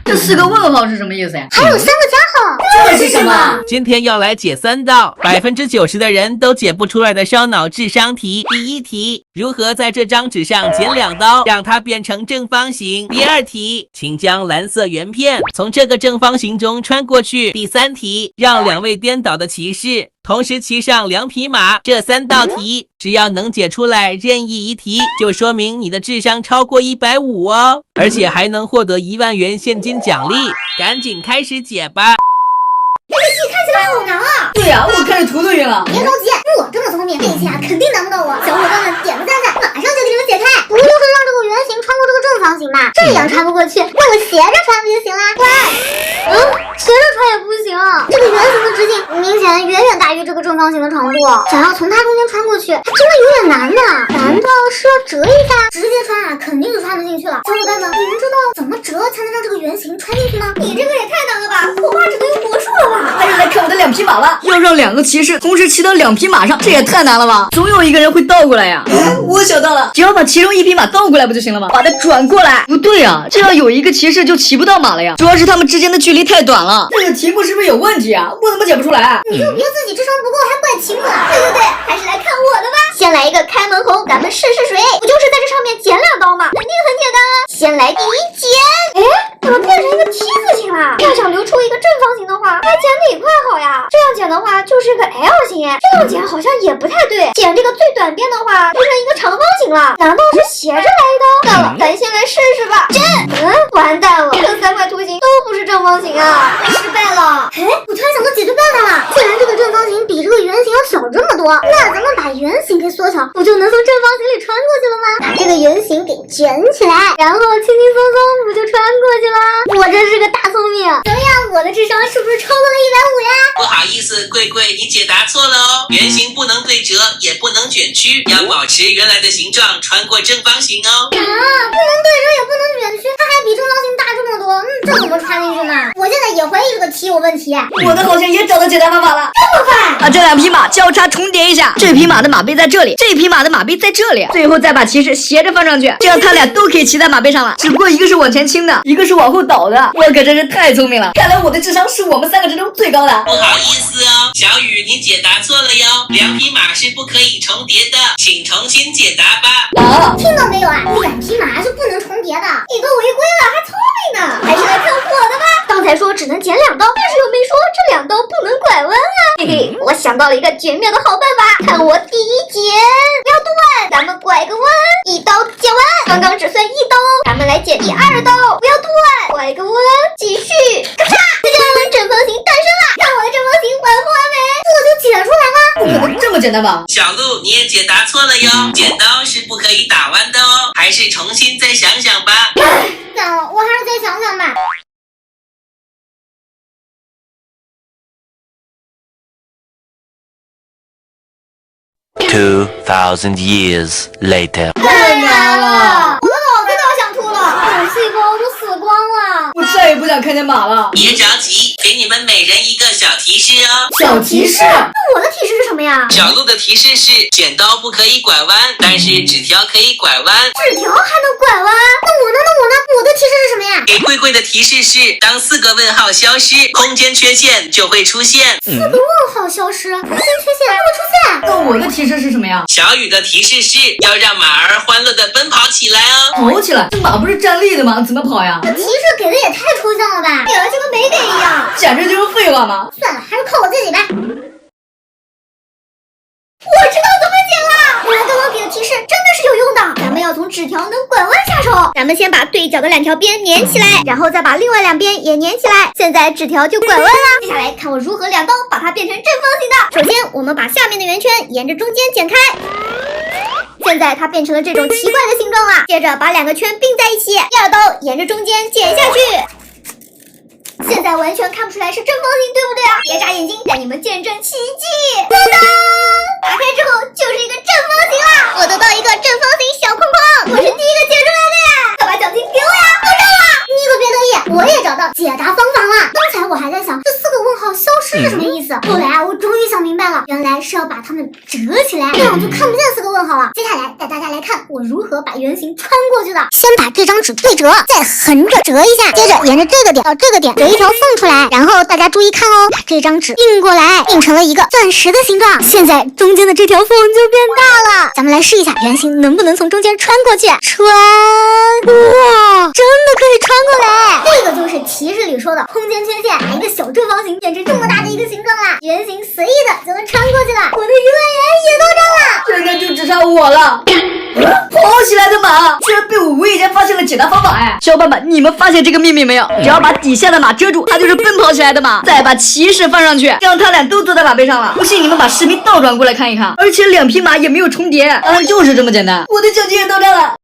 这4个问号是什么意思呀？还有3个加号，这是什么？今天要来解3道90%的人都解不出来的烧脑智商题。第1题，如何在这张纸上剪2刀，让它变成正方形？第2题，请将蓝色圆片从这个正方形中穿过去。第3题，让2位颠倒的骑士同时骑上2匹马。这3道题，只要能解出来任意一题，就说明你的智商超过150哦，而且还能获得1万元现金奖励。赶紧开始解吧。这个题看起来好难啊！对呀，我看着图都晕了。别着急，我这么聪明，这一题肯定难不到我。小伙伴们点个赞赞，马上就给你们解开。不就是让这个圆形穿过这个正方形吗？这样穿不过去，那我斜着穿不就行了？喂，斜着穿也不行，这个圆形的直径明显远远大于这个正方形的长度，想要从它中间穿过去，还真的有点难呢。难道是要折一下？直接穿啊，肯定就穿得进去了。小伙伴们，你们知道怎么折才能让这个圆形穿进去吗？你这个也太难了吧，恐怕只能用魔术了吧？还是来看我的2匹马吧！要让2个骑士同时骑到2匹马上，这也太难了吧！总有一个人会倒过来呀。我想到了，只要把其中1匹马倒过来不就行了吗？把它转过来。不对呀，这样有一个骑士就骑不到马了呀。主要是他们之间的距离太短了。这个题目是不是有问题啊？我怎么解不出来？你就别自己智商不够还怪题目了。对，还是来看我的吧。先来一个开门红，咱们试试水。不就是在这上面剪2刀吗？肯定很简单啊。先来第1剪，怎么变成一个T字形了？要想留出一个正方形的话，该剪哪块好呀？这样剪的话就是个 L 型，这样剪好像也不太对。剪这个最短边的话，变成一个长方形了。难道是斜着来一刀？算了，咱先来试试吧。完蛋了，这3块图形都不是正方形啊，我失败了。我突然想到解决办法了。既然这个正方形比这个圆形要小这么多，那咱们把圆形给缩小，不就能从正方形里穿过去了吗？把这个圆形给卷起来，然后轻轻松松不就穿过去了？我真是个大聪明。怎么样，我的智商是不是超过了150呀？不好意思，贵贵，你解答错了哦。圆形不能对折，也不能卷曲，要保持原来的形状，穿过正方形哦。不能对折也不能卷曲，它还比正方形大这么多，这怎么穿进去呢？我现在也怀疑这个题有问题。我的好像也找到解答方法了。这么快？把这2匹马交叉重叠一下，这匹马的马背在这里，这匹马的马背在这里，最后再把骑士斜着放上去，这样他俩都可以骑在马背上了。只不过一个是往前倾的，一个是往后倒的。我可真是太聪明了，看来我的智商是我们3个之中最高的。不好意思哦，小雨，你解答错了哟。2匹马是不可以重叠的，请重新解答吧。听到没有啊？2匹马是不能重叠的，你都违规了，还聪明呢。还是来看我的吧。刚才说只能剪2刀，但是又没说这2刀不能拐弯啊。我想到了一个绝妙的好办法，看我第1剪，不要断，咱们拐个弯，1刀剪完，刚刚只算1刀，咱们来剪第2刀，不要断，拐个弯，继续，咔嚓，正方形诞生了。看我的正方形完不完美？我就解出来了。不可能这么简单吧？小鹿，你也解答错了哟，剪刀是不可以打弯的哦，还是重新再想想吧。算了，我还是再想想吧。2,000 years later. 太难了，我的脑子都要想吐了，脑细胞都死光了。我再也不想看见马了。别着急，给你们每人一个小提示哦。小提示？那我的提示是什么呀？小鹿的提示是剪刀不可以拐弯，但是纸条可以拐弯。纸条还能拐弯？那我呢？我的提示是什么呀？给贵贵的提示是，当4个问号消失，空间缺陷就会出现。 4个问号消失，空间缺陷会出现。那我的提示是什么呀？小雨的提示是要让马儿欢乐地奔跑起来哦。跑起来？这马不是站立的吗？怎么跑呀？这提示给的也太抽象了吧，给了就跟没给一样。简直就是废话嘛！算了，还是靠我自己吧。我知道怎么解了，原来刚刚给的提示真的是有用的。咱们要从纸条能拐弯下手，咱们先把对角的2条边粘起来，然后再把另外2边也粘起来，现在纸条就拐弯了。接下来看我如何2刀把它变成正方形的。首先我们把下面的圆圈沿着中间剪开，现在它变成了这种奇怪的形状了。接着把2个圈并在一起，第2刀沿着中间剪下去。现在完全看不出来是正方形，对不对啊？别眨眼睛，带你们见证奇迹！当当，打开之后就是一个正方形啦！我得到一个正方形小框框，我是第一个解出来的呀！快把奖金给我呀！我中了！你可别得意，我也找到解答方法了。刚才我还在想这4个问号消失是什么意思，后来我终于想明白了，原来是要把它们折起来，这样就看不见4个问号了。接下来带大家来看我如何把圆形穿过去的。先把这张纸对折，再横着折一下，接着沿着这个点到这个点折一条缝出来，然后大家注意看哦，把这张纸并过来，并成了一个钻石的形状。现在中间的这条缝就变大了，咱们来试一下圆形能不能从中间穿过去。穿，哇，真的可以穿过来！这个就是提示里说的空间缺陷，把一个小正方形变成这么大的一个形状啦，圆形随意的就能穿过去了。我的鱼乐园也到这儿了，现在就只差我了。跑起来的马居然被我无意间发现了解答方法哎！小伙伴们，你们发现这个秘密没有？只要把底下的马遮住，它就是奔跑起来的马。再把骑士放上去，这样他俩都坐在马背上了。不信你们把视频倒转过来看一看，而且2匹马也没有重叠，答案就是这么简单。我的奖金也到这了。